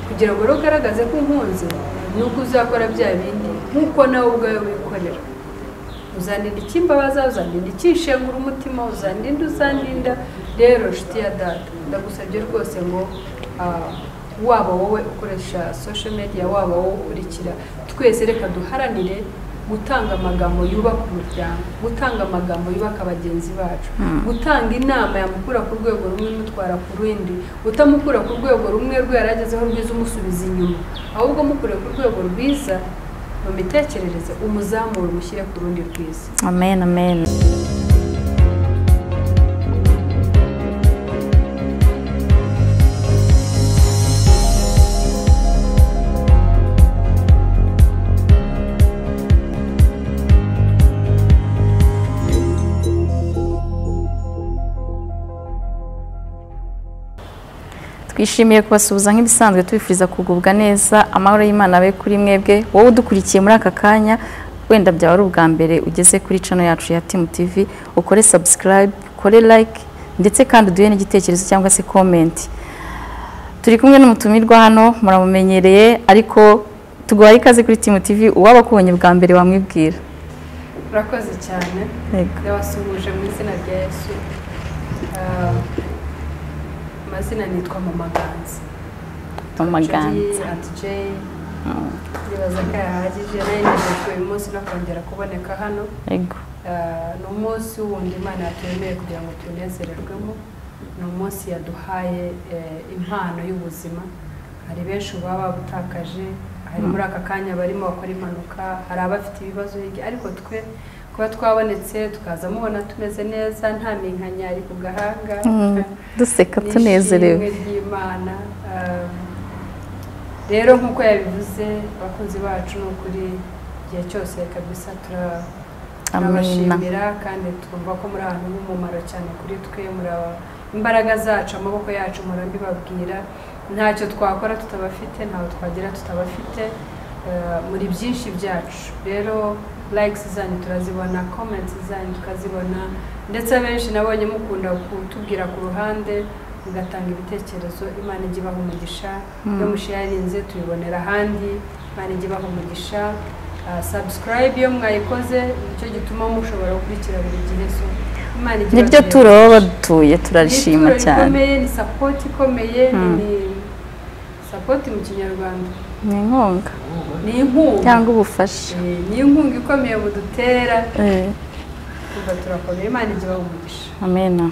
kugira ngo ugaragaze ko unkunze nuko uzakora bya bindi nkuko nawe ubwawe wikorera uzandinda ikimbabaza uzandinda ikishengura umutima uzandinda rero nshuti ya data ndagusabye rwose ngo waba wowe ukoresha social media waba wowe ukurikira twese reka duharanire gutanga amagambo yubaka umuryango gutanga amagambo yubaka abagenzi bacu gutanga inama yamukura ku rwego rumwe mutwara ku rundi utamukura ku rwego rumwe rwaragezeho rwiza umusubiza inyuma ahubwo mukure ku rwego rwiza mu mitekerereze umuzamuro umushyire ku rundi rwiza amen amen twishimiye kubasuhuza nk'ibisanzwe tubifuriza kugubwa neza amahoro y'Imana abe kuri mwebwe wowe udukurikiye muri aka kanya wenda byaba ari ubwa mbere ugeze kuri channel yacu ya Team TV ukore subscribe ukore like ndetse kandi uduhe n'igitekerezo cyangwa se comment turi kumwe n'umutumirwa hano muramumenyereye ariko tuguhaye ikaze kuri Team TV uwaba kubonye bwa mbere wamwibwira urakoze cyane ndabasuhuje mu izina rya Yesu mazina nitwa Mama Ganzi Aunty Jay nibaza ko yahagije nayo uyu munsi no kongera kuboneka hano yego ni umunsi wundi Imana yaturemeye kugira ngo tunezererwemo ni umunsi yaduhaye impano y'ubuzima hari benshi baba babutakaje hari muri aka kanya barimo bakora impanuka hari abafite ibibazo ariko twe kuba twabonetse tukaza mubona tumeze neza nta minkanya ari ku gahanga duseka tunezerewe y'Imana rero nkuko yabivuze abakunzi bacu no kuri gihe cyose kabisa turabashimira kandi twumva ko muri ahantu h'umumaro cyane kuri twe muri imbaraga zacu amaboko yacu murabibabwira ntacyo twakora tutabafite ntaho twagira tutabafite muri byinshi byacu rero likes zanyu turazibona comments zanyu tukazibona ndetse abenshi nabonye mukunda kutubwira ku ruhande mugatanga ibitekerezo Imana ijye ibaha umugisha yo musharinze tubibonera ahandi Imana ijye ibaha umugisha subscribe iyo mwayikoze nicyo gituma mushobora gukurikira buri gihe so Imana ijye nibyo turoba badutuye turarishima cyane ni support ikomeye ni support mu kinyarwanda ni inkunga ni inkunga cyangwa ubufasha ni inkunga ikomeye budutera kuva turakomeye Imana ijye ibaha umugisha amen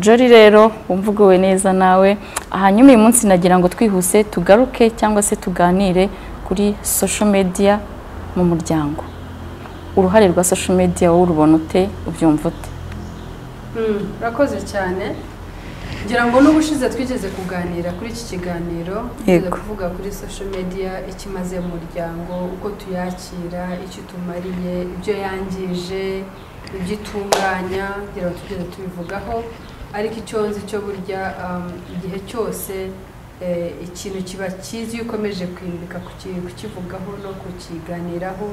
Jori rero umvugowe neza nawe hanyuma uyu munsi nagira ngo twihuse tugaruke cyangwa se tuganire kuri social media mu muryango uruhare rwa social media wowe urubona ute ubyumva ute urakoze cyane ngira ngo n'ubushize twigeze kuganira kuri iki kiganiro tugeze kuvuga kuri social media ikimaze mu muryango uko tuyakira icyo tumariye ibyo yangije ibyo itunganya ngira ngo tugeze tubivugaho ariko icyo nzi cyo burya igihe cyose ikintu kiba cyiza iyo ukomeje kwimbika kukivugaho no kukiganiraho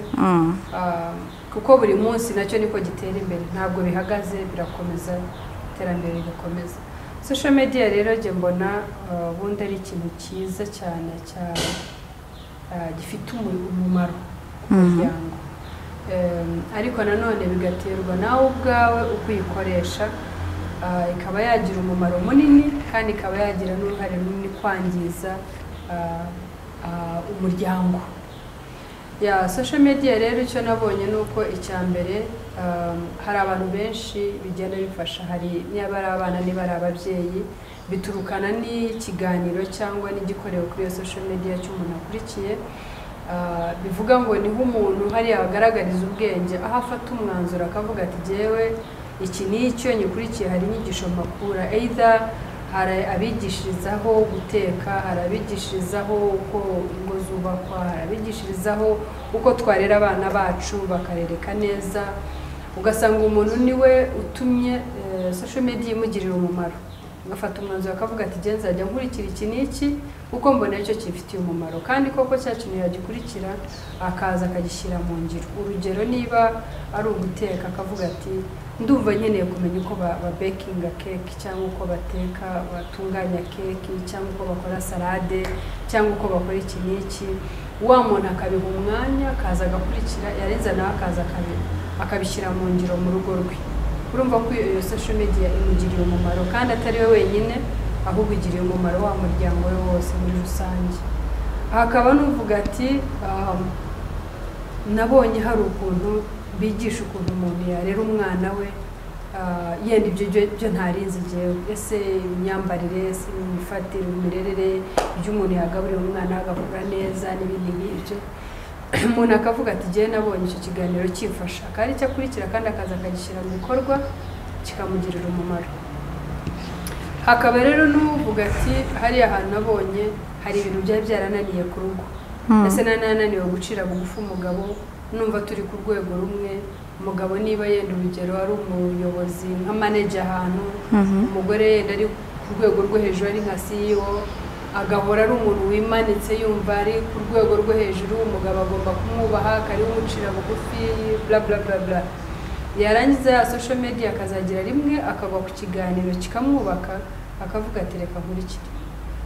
kuko buri munsi nacyo niko gitera imbere ntabwo bihagaze birakomeza iterambere rigakomeza social media rero njye mbona ubundi ari ikintu cyiza cyane gifite umumaro ku muryango ariko nanone bigaterwa nawe ubwawe uko uyikoresha ikaba yagira umumaro munini kandi ikaba yagira n'uruhare runini kwangiza umuryango social media rero icyo nabonye ni uko icya mbere hari abantu benshi bigenda bifasha hari niba ari abana niba ari ababyeyi biturukana n'ikiganiro cyangwa n'igikorewe kuri iyo social media cy'umuntu akurikiye bivuga ngo niho umuntu hariya agaragariza ubwenge aho afata umwanzuro akavuga ati jyewe iki nicyo nyikurikiye hari inyigisho makura either hari abigishirizaho guteka hari abigishirizaho uko ingo zubakwa hari abigishirizaho uko twarera abana bacu bakarereka neza ugasanga umuntu niwe utumye social media imugirira umumaro agafata umwanzuro akavuga ati genza nzajya nkurikira iki n'iki kuko mbona icyo kifitiye umumaro kandi koko cya kintu yagikurikira akaza akagishyira mu ngiro. Urugero niba ari uguteka akavuga ati ndumva nkeneye kumenya uko babekinga keke cyangwa uko bateka batunganya keke cyangwa uko bakora salade cyangwa uko bakora iki n'iki, wa muntu akabiha umwanya akaza agakurikira yarenza nawe akaza akabishyira mu ngiro mu rugo rwe. Urumva ko iyo social media imugiriye umumaro kandi atari we wenyine ahubwo igiriye umumaro wa muryango we wose muri rusange. Hakaba n'uvuga ati nabonye hari ukuntu bigisha ukuntu umuntu yarera umwana we yenda ibyo ntarinzi jewe, ese imyambarire, ese imifatire, imirerere by'umuntu yagaburira umwana agakura neza n'ibindi nk'ibyo. Umuntu akavuga ati jewe nabonye icyo kiganiro kimfasha kandi cyakurikira kandi akaza akagishyira mu bikorwa kikamugirira umumaro. Hakaba rero n'uvuga ati hariya ahantu nabonye hari ibintu byari byarananiye ku rugo, ese nananiwe gucira bugufi umugabo, numva turi ku rwego rumwe. Umugabo niba yenda urugero ari umuyobozi nka manager ahantu, umugore yenda ari ku rwego rwo hejuru ari nka CEO, agahora ari umuntu wimanitse yumva ari ku rwego rwo hejuru, umugabo agomba kumwubaha akari umucira bugufi bla bla bla bla. Yarangiza ya social media akazagira rimwe akagwa ku kiganiro kikamwubaka akavuga ati reka nkurikire.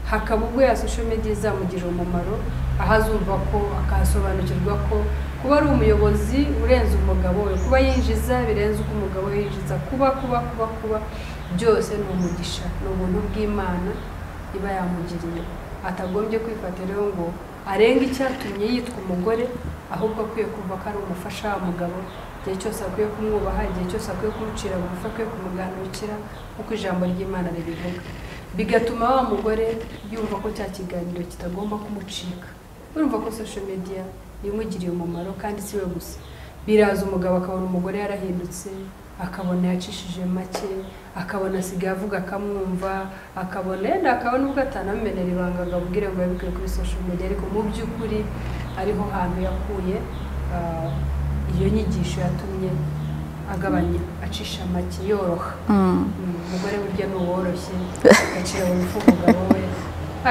Hakaba ubwo ya social media izamugirira umumaro, ahazumva ko akasobanukirwa ko kuba ari umuyobozi urenze umugabo we, kuba yinjiza birenze uko umugabo yinjiza, kuba byose ni umugisha, ni ubuntu bw'Imana iba yamugiriye. Atagombye kwifata rero ngo arenge icyatumye yitwa umugore, ahubwo akwiye kumva ko ari umufasha w'umugabo, igihe cyose akwiye kumwubaha, igihe cyose akwiye kumucira bugufi, akwiye kumuganukira nk'uko ijambo ry'Imana ribivuga. Bigatuma wa mugore yumva ko cya kiganiro kitagomba kumucika. Urumva ko social media imugiriye umumaro kandi si we gusa. Biraza umugabo akabona umugore yarahindutse, akabona yacishije make, akabona asigaye avuga akamwumva, akabona ubwo atanamenera ibanga agabwire ngo yabikwiye kuri social media, ariko mu by'ukuri ariho hantu yakuye iyo nyigisho yatumye agabanya, acisha make, yoroha. Umugore burya ni uworoshye, agacira bugufi umugabo we,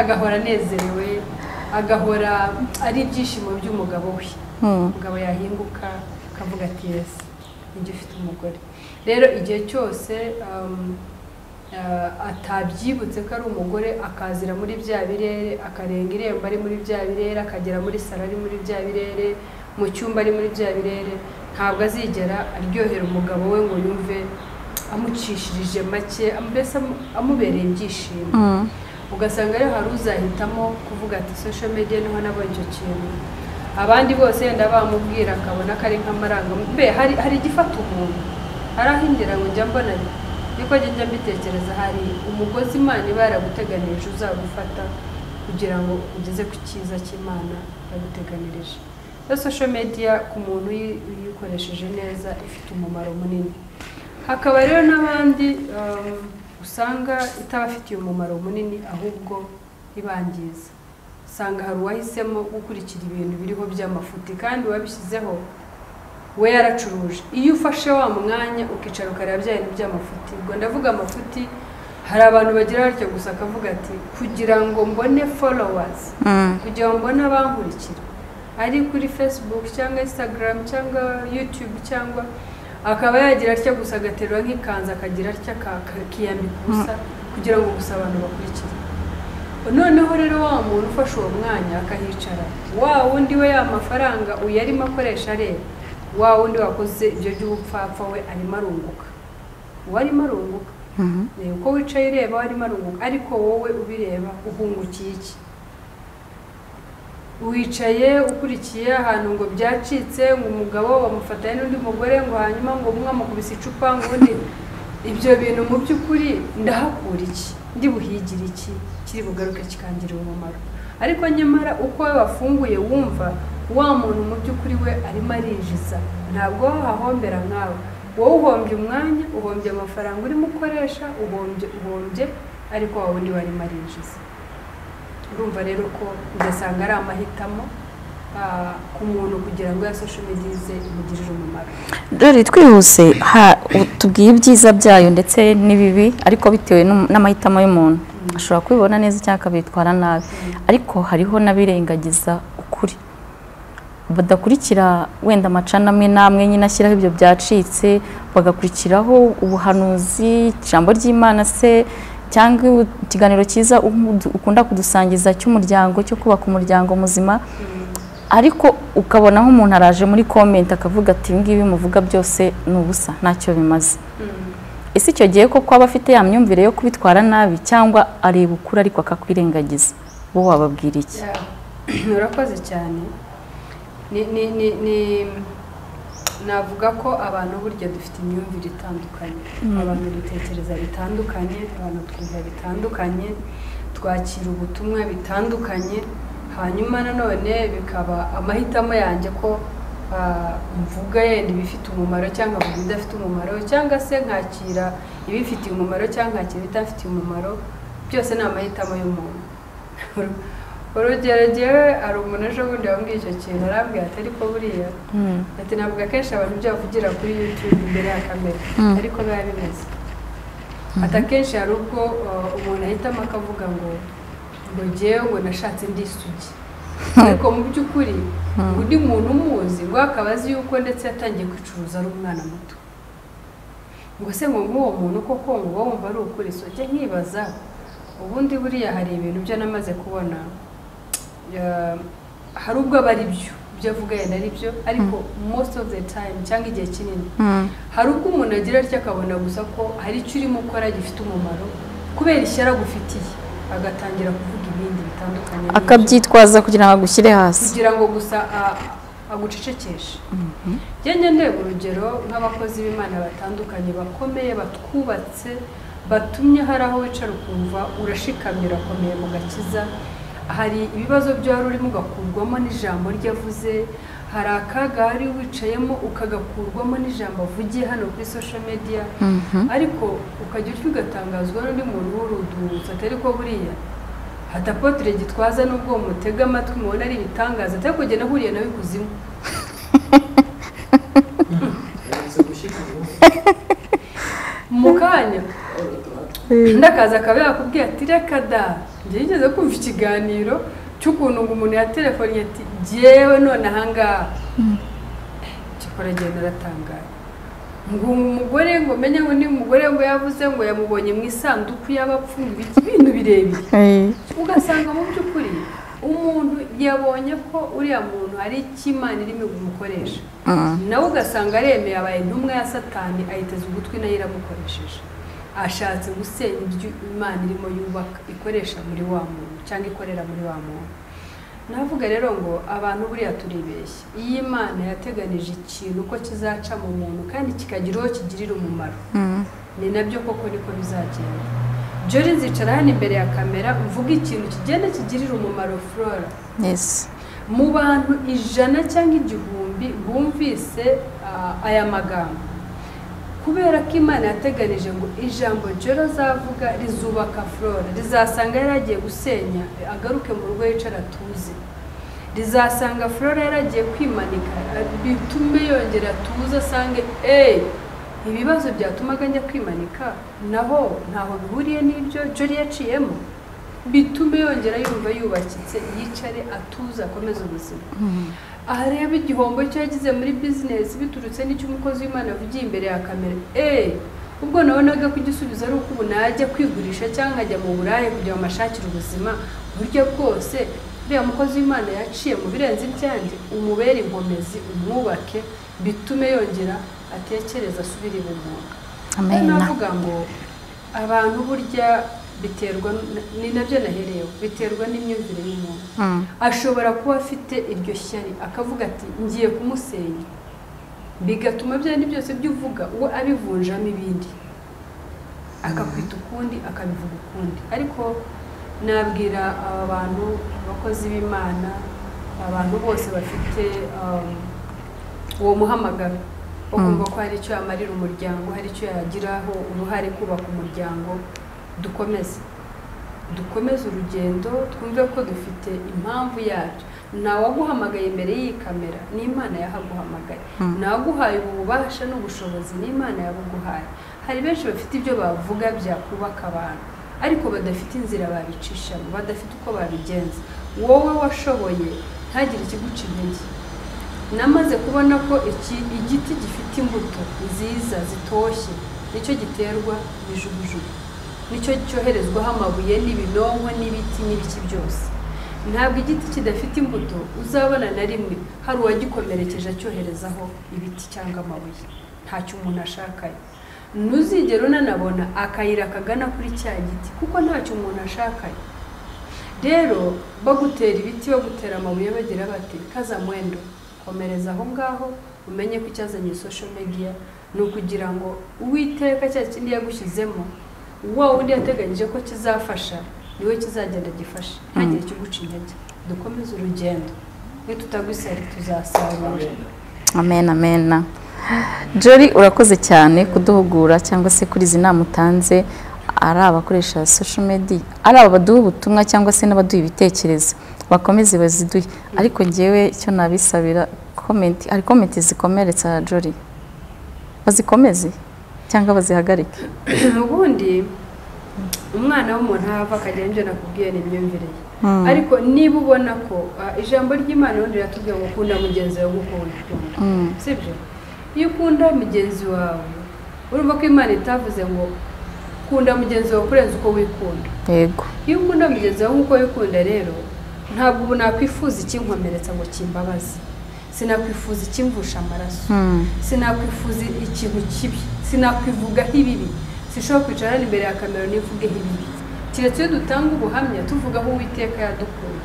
agahora anezerewe, agahora ari ibyishimo by'umugabo we. Umugabo yahinguka akavuga ati yes njye ufite umugore. Rero igihe cyose atabyibutse ko ari umugore, akazira muri bya birere, akarenga irembo ari muri bya birere, akagera muri salo ari muri bya birere, mu cyumba ari muri bya birere, ntabwo azigera aryohera umugabo we ngo yumve amucishirije make, mbese amubereye ibyishimo. Ugasanga rero hari uzahitamo kuvuga ati social media niho nabonye icyo kintu, abandi bose yenda bamubwira akabona ko ari nk'amaranga. Hari igifata umuntu, hari ahindira ngo njya mbona niko njya mbitekereza, hari umugozi Imana iba yaraguteganirije uzagufata kugira ngo ugeze ku cyiza cy'Imana yaguteganirije. Social media ku muntu uyikoresheje neza ifite umumaro munini. Hakaba rero n'abandi usanga itabafitiye umumaro munini ahubwo ibangiza. Usanga hari uwahisemo gukurikira ibintu biriho by'amafuti kandi wabishyizeho we yaracuruje. Iyo ufashe wa mwanya ukicara ukareba bya bintu by'amafuti, ubwo ndavuga amafuti, hari abantu bagira batyo gusa akavuga ati kugira ngo mbone followers, kugira ngo mbone abankurikira ari kuri Facebook cyangwa Instagram cyangwa YouTube, cyangwa akaba yagira atya gusa agaterura nk'ikanza akagira atya akiyambika ubusa kugira ngo gusa abantu bakurikire. Noneho rero wa muntu ufashe uwo mwanya akahicara, wa wundi we ya mafaranga uyarimo akoresha rero, wa wundi wakoze ibyo by'ubupfapfa we arimo arunguka, warimo arunguka. Uko wicaye ureba warimo arunguka, ariko wowe ubireba uhungukiye iki? Wicaye ukurikiye ahantu ngo byacitse, ngo umugabo bamufatanye n'undi mugore, ngo hanyuma ngo umwe amukubise icupa, ngo undi. Ibyo bintu mu by'ukuri ndahakura iki? Ndi buhigire iki kiri bugaruke kikangirira umumaro? Ariko nyamara uko we wafunguye wumva wa muntu mu by'ukuri we arimo arinjiza, ntabwo wahahombera nkawe. Wowe uhombye umwanya, uhombye amafaranga urimo ukoresha, uhombye ariko wa wundi warimo arinjiza. Urumva rero ko ugasanga ari amahitamo ku muntu kugira ngo ya social media ize imugirire umumaro. Dore twihuse tubwiye ibyiza byayo ndetse n'ibibi ariko bitewe n'amahitamo y'umuntu ashobora kubibona neza cyangwa akabitwara nabi ariko hariho n'abirengagiza ukuri badakurikira wenda amacana amwe namwe nyine ashyiraho ibyo byacitse bagakurikiraho ubuhanuzi ijambo ry'Imana se cyangwa ikiganiro cyiza ukunda kudusangiza cy'umuryango cyo kubaka umuryango muzima ariko ukabona nk'umuntu araje muri comment akavuga ati ngibi muvuga byose ni ubusa ntacyo bimaze. Ese icyo gihe koko aba afite ya myumvire yo kubitwara nabi cyangwa areba ukuri ariko akakwirengagiza bo wababwira iki? Urakoze cyane. Navuga ko abantu burya dufite imyumvire itandukanye, abantu dutekereza bitandukanye, abantu twumva bitandukanye, twakira ubutumwa bitandukanye, hanyuma nanone bikaba amahitamo yanjye ko mvuga yenda ibifite umumaro cyangwa mvuga ibidafite umumaro cyangwa se nkakira ibifitiye umumaro cyangwa nkakira ibidafitiye umumaro, byose ni amahitamo y'umuntu. Urugero jyewe hari umuntu ejo bundi wambwiye icyo kintu arambwira ati ariko buriya ati ntabwo akenshi abantu ibyo bavugira kuri YouTube imbere ya kamera ariko biba bimeze. Ati akenshi hari ubwo umuntu ahitamo akavuga ngo jyewe ngo nashatse ndi isugi ariko mu by'ukuri undi muntu umuzi ngo akaba azi yuko ndetse yatangiye kwicuruza ari umwana muto, ngo se ngo nk'uwo muntu koko ngo wumva ari ukuri. So jye nkibaza ubundi buriya hari ibintu byo namaze kubona hari ubwo aba ari byo avuga yenda ari byo ariko most of the time cyangwa igihe kinini hari ubwo umuntu agira atya akabona gusa ko hari icyo urimo ukora gifite umumaro kubera ishyara gufitiye agatangira kuvuga ibindi bitandukanye akabyitwaza kugira ngo agushyire hasi kugira ngo gusa agucecekeshe. Njye ndeba urugero nk'abakozi b'Imana batandukanye bakomeye batwubatse batumye hari aho wicara ukumva urashikamye urakomeye mu gakiza, hari ibibazo byari urimo ugakurwamo n'ijambo ryavuze, hari akaga hari wicayemo ukagakurwamo n'ijambo avugiye hano kuri social media ariko ukajya utyo ugatangazwa n'undi muntu w'urudutse atari ko buriya hata Apotre Gitwaza n'ubwo mutega amatwi mubona ari ibitangaza atari ko jye nahuriye nawe ikuzimu mu kanya ndakaza akaba yakubwiye ati reka da njye yigeze kumva ikiganiro cy'ukuntu ngo umuntu yaterefoniye ati jyewe none ahangaha cyakora jye naratangaye ngo umugore ngo menye ngo ni umugore ngo yavuze ngo yamubonye mu isanduku y'abapfumu ibintu birebire ugasanga mu by'ukuri umuntu yabonye ko uriya muntu hari ikimana irimo kumukoresha nawe ugasanga aremeye abaye intumwa ya Satani ayiteze ugutwi nayo iramukoresheje ashatse gusenya ibyo Imana irimo yubaka ikoresha muri wa muntu cyangwa ikorera muri wa muntu. Navuga rero ngo abantu buriya turibeshye, iyi Imana yateganije ikintu ko kizaca mu muntu kandi kikagira uwo kigirira umumaro ni nabyo koko niko bizagenda. Jori nzicara hano imbere ya kamera mvuga ikintu kigenda kigirira umumaro Flora. Yes. Mu bantu 100 cyangwa 1000 bumvise aya magambo kubera ko Imana yateganije ngo ijambo Joro zavuga rizubaka Flora, rizasanga yaragiye gusenya agaruke mu rugo yicara tuze, rizasanga Flora yaragiye kwimanika bitume yongera tuze asange ibibazo byatumaga njya kwimanika naho ntaho bihuriye n'ibyo Jori yaciyemo, bitume yongera yumva yubakitse yicare atuza akomeza ubuzima. Aha reba igihombo cyo yagize muri business biturutse n'icyo umukozi w'Imana avugiye imbere ya kamera ubwo nabonaga ko igisubizo ari uko ubu najya kwigurisha cyangwa ajya mu burayi kugira ngo amashakire ubuzima buryo bwose uriya mukozi w'Imana yaciye mu birenze ibyanjye umubere inkomezi umwubake bitume yongera atekereza asubira ibumuntu. Navuga ngo abantu burya biterwa ni nabyo naherewe biterwa n'imyumvire y'umuntu. Ashobora kuba afite iryo shyari akavuga ati ngiye kumusenya bigatuma byandi byose byuvuga uwo abivunjamo ibindi akakwita ukundi akabivuga ukundi. Ariko nabwira aba bantu abakozi b'Imana abantu bose bafite uwo muhamagaro wo kumva ko hari icyo yamarira umuryango, hari icyo yagiraho uruhare kubaka umuryango, dukomeze dukomeze urugendo twumve ko dufite impamvu yacu. Ntawaguhamagaye imbere y'iyi kamera, ni Imana yahaguhamagaye. Naguhaye ububasha n'ubushobozi, ni Imana yabuguhaye. Hari benshi bafite ibyo bavuga byakubaka abantu ariko badafite inzira babicishamo, badafite uko babigenza. Wowe washoboye ntagire ikiguca intege. Namaze kubona ko igiti gifite imbuto nziza zitoshye nicyo giterwa bijugujugu, nicyo cyoherezwaho amabuye n'ibinonko n'ibiti n'ibiki byose. Ntabwo igiti kidafite imbuto uzabona na rimwe hari uwagikomerekeje acyoherezaho ibiti cyangwa amabuye. Ntacyo umuntu ashakaye. Ntuzigere unanabona akayira kagana kuri cya giti kuko ntacyo umuntu ashakaye. Rero bagutera ibiti, bagutera amabuye, bagira bati kaza mwendo, komereza aho ngaho. Umenye ko icyazanye social media ni ukugira ngo Uwiteka cya kindi yagushyizemo, wowe undi yateganyije ko kizafasha, niwe kizagenda gifasha. Ntagire ikiguca intege. Dukomeze urugendo, nitutagusari tuzasarura. Amen, amen. Jory, urakoze cyane kuduhugura cyangwa se kuri izi nama utanze, ari abakoresha social media, ari abaduha ubutumwa cyangwa se n'abaduha ibitekerezo, bakomeze baziduhe. Ariko ngewe icyo nabisabira, hari comment zikomeretsa Jory, bazikomeze cyangwa bazihagarike. Ubundi umwana w'umuntu hava akagenda nakubwiye n'imyumvire ye. Ariko niba ubona ko ijambo ry'Imana undi yatubwiye ngo ukunda mugenzi wawe gukunda, sibyo? Iyo ukunda mugenzi wawe, urumva ko Imana itavuze ngo kunda mugenzi wawe kurenza uko wikunda. Yego. Iyo ukunda mugenzi wawe uko wikunda rero, ntabwo ubu nakwifuza ikinkomeretsa ngo kimbabaze, sinakwifuza ikimvusha amaraso, sinakwifuza ikintu kibi, sinakwivugaho ibibi, sinshobora kwicara imbere ya kamera nivugeho ibibi. Kiretse iyo dutanga ubuhamya tuvuga aho Uwiteka yadukuye,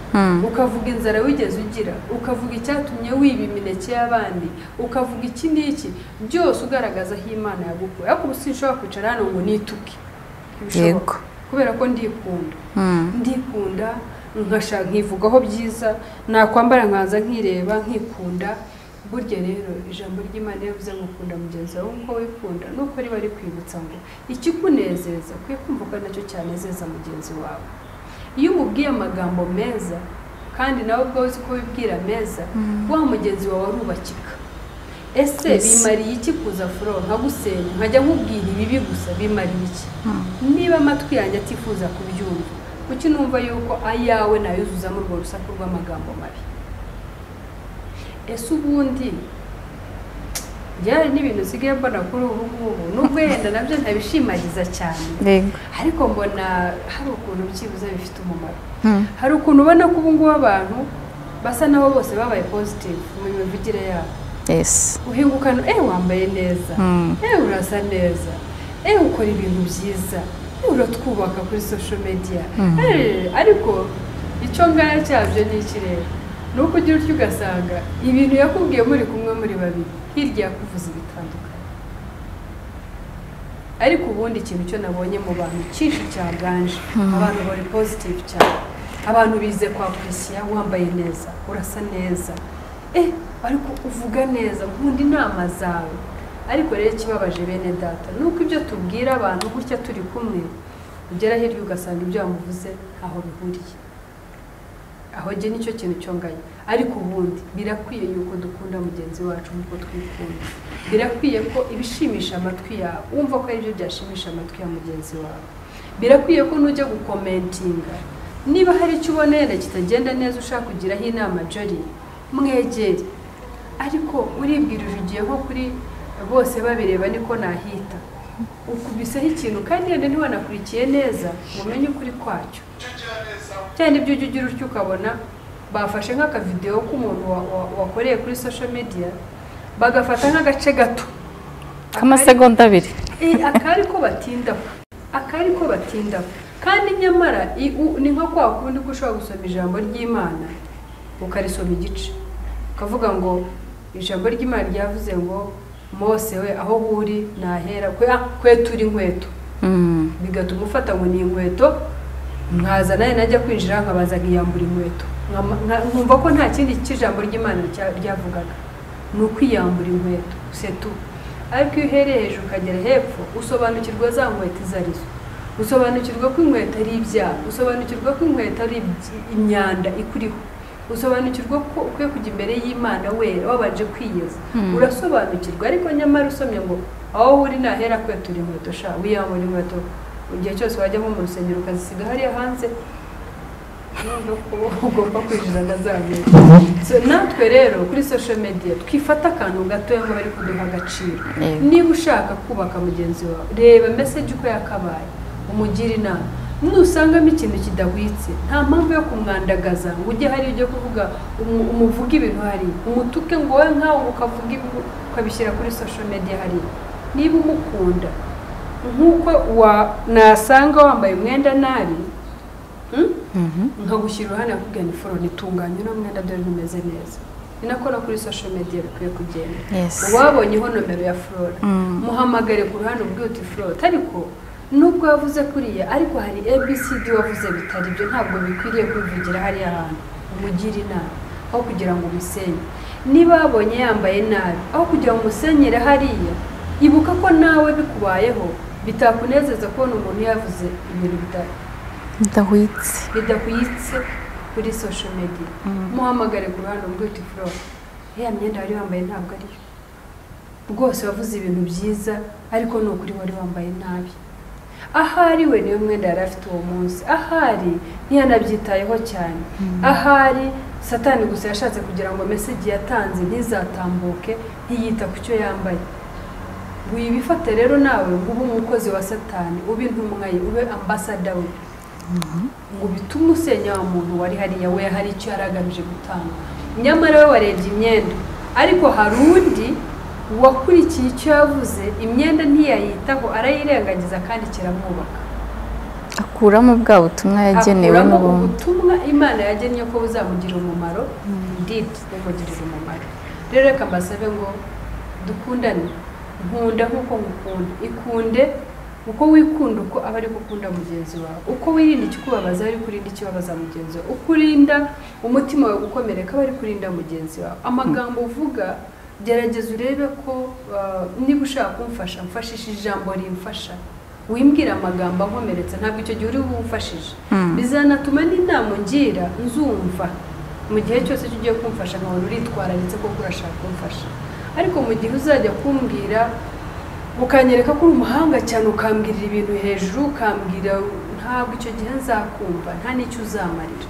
ukavuga inzara wigeze ugira, ukavuga icyatumye wiba imineke y'abandi, ukavuga iki n'iki, byose ugaragaza aho Imana yagukuye. Ariko ubu sinshobora kwicara hano ngo nituke, Yego. kubera ko ndikunda nkashaka nkivugaho byiza, nakwambara nkaza nkireba nkikunda. Burya rero ijambo ry'Imana yavuze ngo ukunda mugenzi wawe uko wikunda, nuko riba rikwibutsa ngo ikikunezeza kwiye kumva ko nacyo cyanezeza mugenzi wawe. Iyo umubwiye amagambo meza kandi nawe ubwo uzi ko wibwira meza, wa mugenzi wawe arubakika. Ese bimariye iki kuza furo nkagusenya nkajya nkubwira ibibi gusa, bimariye iki? Niba amatwi yanjye atifuza kubyumva, kuki numva yuko ayawe nayuzuzamo urwo rusaku rw'amagambo mabi? Ese ubundi byari n'ibintu sigaye mbona kuri ubu ngubu, nubwo yenda nabyo ntabishimagiza cyane, ariko mbona hari ukuntu byibuze bifite umumaro. Hari ukuntu ubona ko ubu ngubu abantu basa nabo bose babaye positive mu mivugire yabo. Uhingukana wambaye neza, urasa neza, ukora ibintu byiza, uratwubaka kuri social media. Ariko icyo ngaya cyabyo ni ikirere, nuko ugira utyo ugasanga ibintu yakubwiye muri kumwe muri babiri, hirya yakuvuza ibitandukanye. Ariko ubundi ikintu cyo nabonye mu bantu cyinshi cyaganje, abantu bari positive cyane, abantu bize kwa Prisia, wambaye neza, urasa neza, ariko uvuga neza, nkunda inama zawe. Ariko rero ikibabaje bene data nuko ibyo tubwira abantu gutya turi kumwe, ugera hirya ugasanga ibyo bamuvuze aho bihuriye. Aho je nicyo kintu cyonganye. Ariko ubundi birakwiye yuko dukunda mugenzi wacu nkuko twikunda. Birakwiye ko ibishimisha amatwi yawe wumva ko ari byo byashimisha amatwi ya mugenzi wawe. Birakwiye ko nujya gukomentinga, niba hari icyo ubonera kitagenda neza ushaka kugiraho inama Jory, mwegere. Ariko uribwirije ugiye nko kuri bose babireba niko nahita, ukubiseho ikintu kandi yenda ntiwanakurikiye neza mumenye ukuri kwacyo. Cyane ibyo ugira utyo ukabona bafashe nk'akavideo k'umuntu wakoreye kuri social media, bagafata nk'agace gato k'amasegonda 2, akari ko batindaho. Kandi nyamara ni nka kwa kundi ko ushobora gusoma ijambo ry'Imana ukarisoma igice, ukavuga ngo ijambo ry'Imana ryavuze ngo Mose we aho uri nahera kwetura inkweto, bigatuma ufata ngo ni inkweto, nkaza naye najya kwinjira nkabaza nkiyambura inkweto, nkumva ko nta kindi cy'ijambo ry'Imana ryavugaga, ni ukwiyambura inkweto setu. Ariko iyo uhereye hejuru ukagera hepfo usobanukirwa za nkweto izo arizo, usobanukirwa ko inkweto ari ibyaha, usobanukirwa ko inkweto ari imyanda ikuriho, usobanukirwa ko ukwiye kujya imbere y'Imana wera wabanje kwiyeza, urasobanukirwa. Ariko nyamara usomye ngo aho uri nahera kwetura inkweto sha wiyambura inkweto igihe cyose wajya nko mu rusengero ukazisiga hariya hanze, ugomba kwinjira ndazabera. So natwe rero kuri social media twifata akantu gatoya ngo bari kuduha agaciro. Niba ushaka kubaka mugenzi wawe, reba message uko yakabaye, umugire inama. Nusangamo ikintu kidahwitse, nta mpamvu yo kumwandagaza ngo ujye hari ujye kuvuga umuvuga ibintu hari, umutuke ngo wowe nkawe ukavuga ibintu ukabishyira kuri social media hari. Niba umukunda nkuko nasanga wambaye umwenda nabi, nkagushyira uruhande akubwira ni Flora nitunganye no mwenda dore numeze neza. Ninakora kuri social media bikwiye kugenda. Wabonyeho nomero ya Flora, muhamagare ku ruhande ubwiye uti Flora, ariko nubwo wavuze kuriya ariko hari ABCD wavuze bitari byo, ntabwo bikwiriye kwivugira hariya hantu. Umugire inama aho kugira ngo umusenye. Niba wabonye yambaye nabi aho kugira ngo umusenyere hariya, ibuka ko nawe bikubayeho bitakunezeza kubona umuntu yavuze ibintu bidahwitse kuri social media. Muhamagare ku ruhande ubwo uti Flora, ya myenda wari wambaye ntabwo ariyo rwose, wavuze ibintu byiza ariko ni ukuri wari wambaye nabi. Ahari we niyo mwenda yari afite uwo munsi, ahari ntiyanabyitayeho cyane, ahari Satani gusa yashatse kugira ngo message yatanze ntizatambuke, ntiyita ku cyo yambaye. Wibifate rero nawe ngo ube umukozi wa Satani, ube intumwa ye, ube ambassador we, ngo bitume usenya wa muntu wari hariya we hari icyo yaragamije gutanga. Nyamara we warebye imyenda, ariko hari undi wakurikiye icyo yavuze, imyenda ntiyayitaho arayirengagiza kandi kiramwubaka, akuramo bwa butumwa yagenewe n'ubundi ubutumwa Imana yagennye ko buzamugira umumaro, indeed bumugirira umumaro. Rero reka mbasabe ngo dukundane, nkunda nk'uko ngukunda, ikunde uko wikunda, uko aba ari gukunda mugenzi wawe, uko wirinda ikikubabaza ari kurinda ikibabaza mugenzi wawe, uko urinda umutima wawe gukomereka aba ari kurinda mugenzi wawe. Amagambo uvuga gerageza urebe ko niba ushaka kumfasha mfashisha ijambo rimfasha, wimbwira amagambo ankomeretsa, ntabwo icyo gihe uri bumfashije. Bizanatuma n'inama ngira nzumva mu gihe cyose ugiye kumfasha nkabona uritwararitse ko urashaka kumfasha. Ariko mu gihe uzajya kumbwira ukanyereka ko uri umuhanga cyane, ukambwirira ibintu hejuru, ukambwira, ntabwo icyo gihe nzakumva, nta n'icyo uzamarira.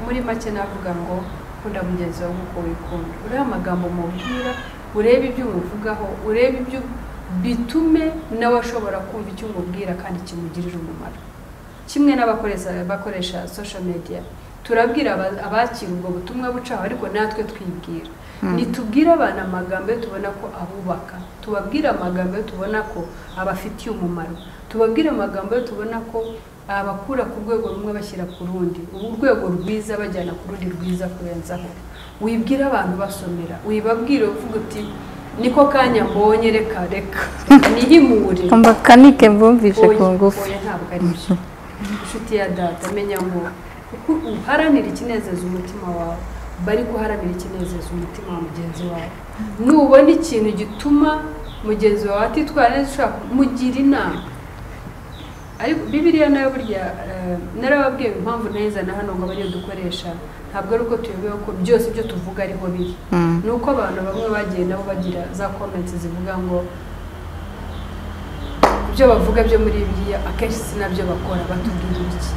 Muri make navuga ngo kunda mugenzi wawe nk'uko wikunda. Urebe amagambo mubwira, urebe ibyo umuvugaho, urebe ibyo bitume nawe ashobora kumva icyo umubwira kandi kimugirira umumaro. Kimwe n'abakoresha social media, turabwira abakira ubwo butumwa bucaho, ariko natwe twibwira. Nitubwira abantu amagambo yo tubona ko abubaka, tubabwira amagambo yo tubona ko abafitiye umumaro, tubabwira amagambo yo tubona ko abakura ku rwego rumwe bashyira ku rundi, urwego rwiza bajyana ku rundi rwiza kurenzaho. Wibwira abantu basomera, wibabwira uvuga uti niko kanya mbonye, reka nihimure mbakanike mbumvishe ku ngufu. Oya ntabwo ari byo. Inshuti ya data, menya ngo kuko uharanira ikinezeza umutima wawe, bari guharanira ikinezeza umutima wa mugenzi wawe. Nubona ikintu gituma mugenzi wawe atitwara neza, ushaka mugira inama. Ariko Bibiliya nayo burya narababwiye impamvu nayizana hano ngo bariyo dukoresha, ntabwo ari uko tuyobewe ko byose ibyo tuvuga ariho biri. Nuko abantu bamwe bagiye nabo bagira za comments zivuga ngo ibyo bavuga byo muri Bibiliya akenshi sinabyo bakora, batubwira iki.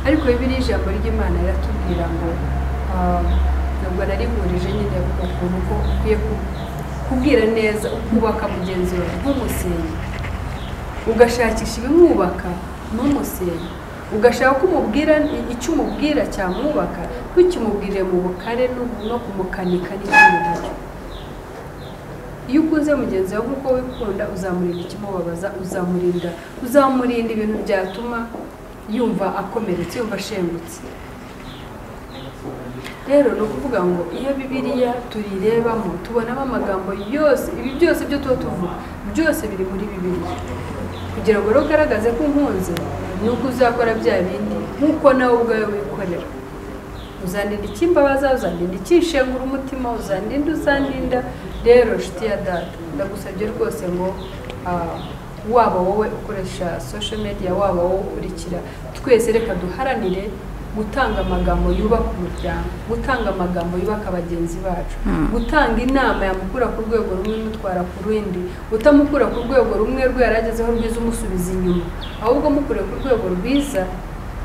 Ariko Bibiliya ijambo ry'Imana riratubwira ngo nubwo narihurije nyine kuko ukuntu ukwiye kubwira neza, ukubaka mugenzi wawe nk'umusenyi, ugashakisha ibimwubaka n'umusenyi, ugashaka ko umubwira icyo umubwira cyamwubaka, ntukimubwire mu bukare no kumukanika n'ibindi nabyo. Iyo ukunze mugenzi wawe nk'uko wikunda, uzamurinda ikimubabaza, uzamurinda ibintu byatuma yumva akomeretse, yumva ashengutse. Rero ni ukuvuga ngo iyo Bibiliya turirebamo tubonamo amagambo yose, ibi byose byo tuvuga byose biri muri Bibiliya, kugira ngo rero ugaragaze ko unkunze, nuko uzakora bya bindi nk'uko nawe ubwawe wikorera. Uzandinda ikimbabaza, uzandinda ikishengura umutima, uzandinda. Rero nshuti ya data, ndagusabye rwose ngo waba wowe ukoresha social media, waba wowe ukurikira, twese reka duharanire gutanga amagambo yubaka umuryango, gutanga amagambo yubaka bagenzi bacu, gutanga inama yamukura ku rwego rumwe mutwara ku rundi, utamukura ku rwego rumwe rwe yaragezeho rwiza umusubiza inyuma, ahubwo mukure ku rwego rwiza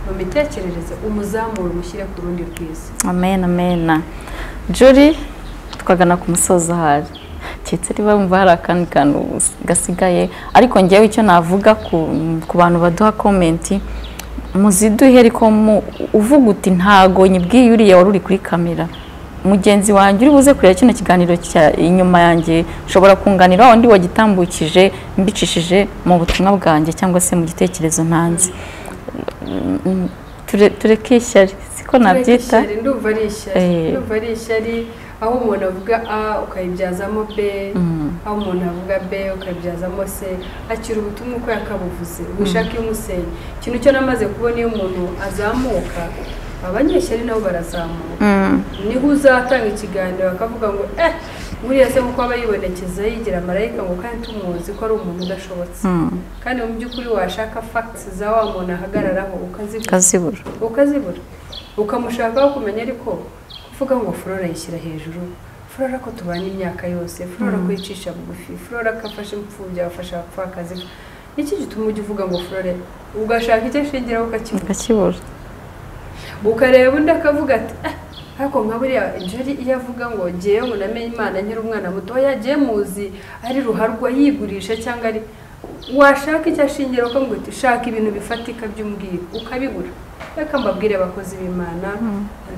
mu mitekerereze, umuzamura umushyire ku rundi rwiza. Amen, amen. Julie, twagana ku musozo ahari, cyetse riba mva hari akandi kantu gasigaye, ariko ngewe icyo navuga ku bantu baduha komenti, muziduhe ariko uvuga uti ntago nyibwiye uriya wari uri kuri kamera, mugenzi wanjye uri buze kureba kino kiganiro inyuma yanjye, ushobora kunganira undi wagitambukije mbicishije mu butumwa bwanjye cyangwa se mu gitekerezo ntanze. Tureke ishyari, siko nabyita. Ndumva ari ishyari, aho umuntu avuga A ukayibyazamo B, aho umuntu avuga B ukayibyazamo C, akira ubutumwa uko yakabuvuze, ushaka imusenya. Ikintu cyo namaze kubona, iyo umuntu azamuka, abanyeshyari nabo barazamuka. Niho uzatanga ikiganiro akavuga ngo buriya se kuko aba yibonekeza yigira marayika ngo kandi tumuzi ko ari umuntu udashobotse. Kandi mu by'ukuri washaka facts za wa muntu ahagararaho ukazibura, ukamushakaho kumenya, ariko kuvuga ngo Flora yishyira hejuru, Flora ko tubanye imyaka yose, Flora ko yicisha bugufi, Flora ko afashe impfubyi, afasha abapfakazi. Iki gituma ujya uvuga ngo Flora, ugashaka icyo ashingiraho ukakibura, ukareba undi akavuga ati ariko nka buriya Julie iyo avuga ngo ngewe ngo namenye Imana nkiri umwana muto, yagiye muzi ari ruharwa yigurisha cyangwa ari, washaka icyo ashingiraho ukavuga ati shaka ibintu bifatika by'umbwira, ukabibura. Reka mbabwire abakozi b'Imana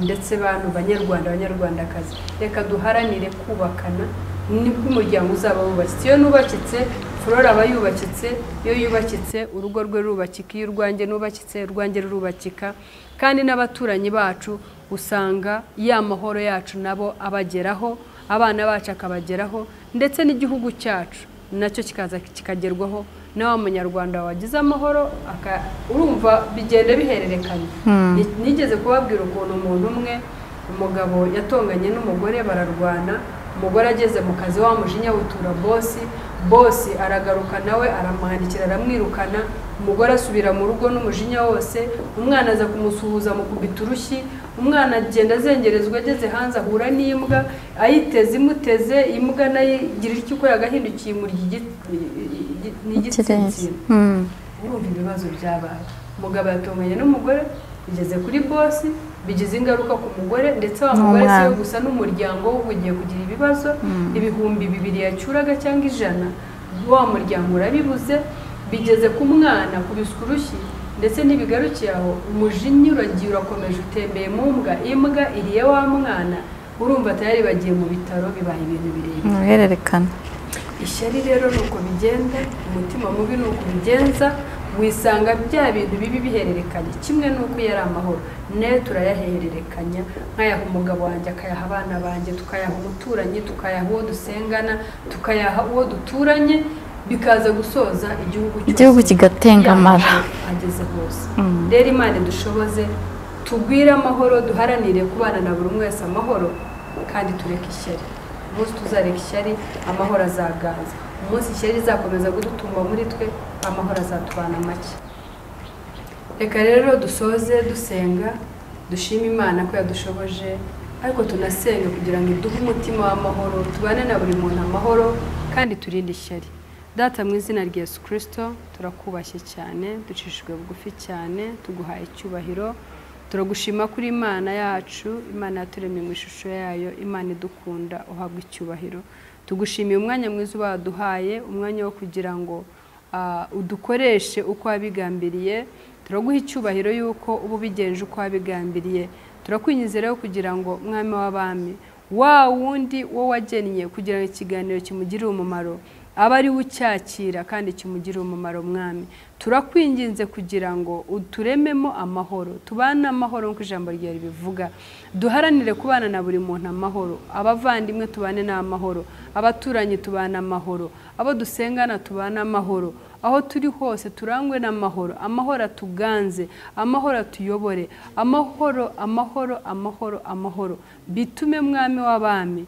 ndetse bantu banyarwandakazi, reka duharanire kubakana, nibwo umuryango uzaba wubakitse. Iyo nubakitse, Flora aba yubakitse, iyo yubakitse urugo rwe rubakika, iyo urwanjye nubakitse urwanjye rurubakika, kandi n'abaturanyi bacu usanga ya mahoro yacu nabo abageraho, abana bacu akabageraho, ndetse n'igihugu cyacu nacyo kikaza kikagerwaho na wa munyarwanda wagize amahoro. Urumva bigenda bihererekanya. Nigeze kubabwira ukuntu umuntu umwe, umugabo yatonganye n'umugore bararwana, umugore ageze mu kazi wa mujinya wutura bosi aragaruka nawe aramuhandikira aramwirukana, umugore asubira mu rugo n'umujinya wose, umwana aza kumusuhuza mu kubita urushyi, umwana agenda azengerezwa, ageze hanze ahura n'imbwa ayiteze imuteze, imbwa nayo igira icyo uko yagahindukiye imurya n'igitsitsino. Urumva ibibazo byabaye. Umugabo yatonganye n'umugore, bigeze kuri bosi, bigize ingaruka ku mugore, ndetse wa mugore se gusa n'umuryango we ugiye kugira ibibazo, ibihumbi 200 yacyuraga cyangwa 100, wa muryango urabibuze, bigeze ku mwana kubiswa urushyi, ndetse n'ibigarukiye aho umujinya uragiye urakomeje utembeye mu mbwa, imbwa iriye wa mwana. Urumva atari bagiye mu bitaro, bibaye ibintu birebire hererekana. Ishyari rero nuko bigenda, umutima mubi nuko bigenza, wisanga bya bintu bibi bihererekanye. Kimwe nuko yari amahoro, ne turayahererekanya, nkayaha umugabo wanjye, akayaha abana banjye, tukayaha umuturanyi, tukayaha uwo dusengana, tukayaha uwo duturanye, bikaza gusoza igihugu kigatengamara ageze hose. Rero Imana dushoboze, tugwire amahoro, duharanire kubana na buri umwe wese amahoro, kandi tureke ishyari. Umunsi tuzareka ishyari, amahoro azaganza. Umunsi ishyari izakomeza kudutumba muri twe, amahoro azatubana make. Reka rero dusoze dusenga, dushima Imana ko yadushoboje, ariko tunasenga kugira ngo iduhe umutima w'amahoro, tubane na buri muntu amahoro, kandi turinde ishyari. Data mu izina rya Yesu Kristo, turakubashye cyane, ducishijwe bugufi cyane, tuguhaye icyubahiro. Turagushima kuri Imana yacu, Imana yaturemye mu ishusho yayo, Imana idukunda, uhabwa icyubahiro. Tugushimiye umwanya mwiza waduhaye, umwanya wo kugira ngo udukoreshe uko wabigambiriye. Turaguha icyubahiro yuko ubu bigenje uko wabigambiriye. Turakwinyizereho kugira ngo Mwami w'abami, wa wundi wo wagennye kugira ngo ikiganiro kimugirire umumaro, aba ari ucyakira kandi kimugirire umumaro. Mwami, turakwinginze kugira ngo uturememo amahoro, tubane amahoro nk'uko ijambo ryawe ribivuga. Duharanire kubana na buri muntu amahoro, abavandimwe tubane n'amahoro, abaturanyi tubane amahoro, abo dusengana tubane amahoro, aho turi hose turangwe n'amahoro. Amahoro atuganze, amahoro atuyobore, amahoro, amahoro, amahoro, amahoro. Bitume Mwami w'abami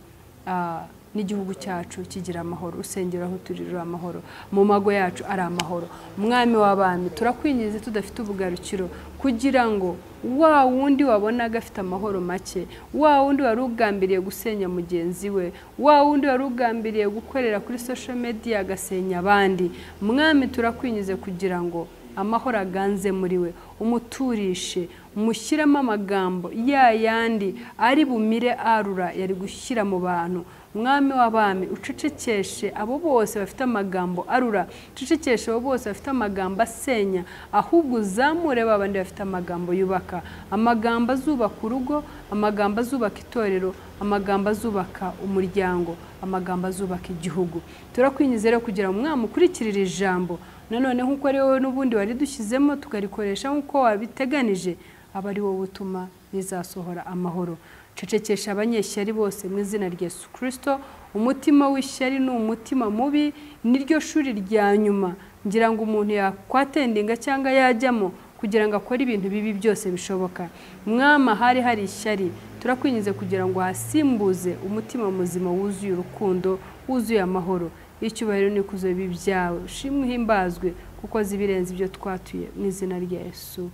n'igihugu cyacu kigira amahoro, urusengero aho turi ruri amahoro, mu mago yacu ari amahoro. Mwami w'abami, turakwinginze tudafite ubugarukiro kugira ngo wa wundi wabonaga afite amahoro make, wa wundi wari ugambiriye gusenya mugenzi we, wa wundi wari ugambiriye gukorera kuri social media agasenya abandi, Mwami turakwinginze kugira ngo amahoro aganze muri we, umuturishe, umushyiramo amagambo ya yandi ari bumire arura yari gushyira mu bantu. Mwami w'abami, ucecekeshe abo bose bafite amagambo arura, ucecekeshe abo bose bafite amagambo asenya, ahubwo uzamure babandi bafite amagambo yubaka, amagambo azubaka urugo, amagambo azubaka itorero, amagambo azubaka umuryango, amagambo azubaka igihugu. Turakwinyize rero kugira ngo Mwami ukurikirire ijambo, nanone nk'uko ari wowe n'ubundi wari dushyizemo tukarikoresha nk'uko wabiteganije, aba ari wowe utuma rizasohora amahoro. Cecekesha abanyeshyari bose mu izina rya Yesu Kristo. Umutima w'ishyari ni umutima mubi, niryo shuri rya nyuma ngira ngo umuntu yakwatendinga cyangwa yajyamo kugira ngo akore ibintu bibi byose bishoboka. Mwama hari ishyari, turakwinyize kugira ngo hasimbuze umutima muzima wuzuye urukundo, wuzuye amahoro. Icyubahiro n'ikuzo bibyawe, ushimwe uhimbazwe kuko zibirenze ibyo twatuye mu izina rya Yesu.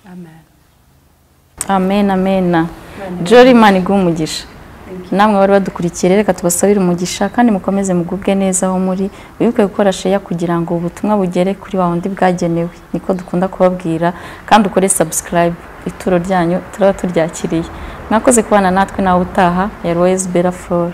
Amen. Amen, amen. Jolly Imana iguhe umugisha. Namwe bari badukurikiye, reka tubasabire umugisha kandi mukomeze mugubwe neza aho muri. Wibuke gukora share kugira ngo ubutumwa bugere kuri wa wundi bwagenewe, niko dukunda kubabwira, kandi ukore subscribe. Ituro ryanyu turaba turyakiriye. Mwakoze kubana natwe nawe utaha. Always Bella Flora.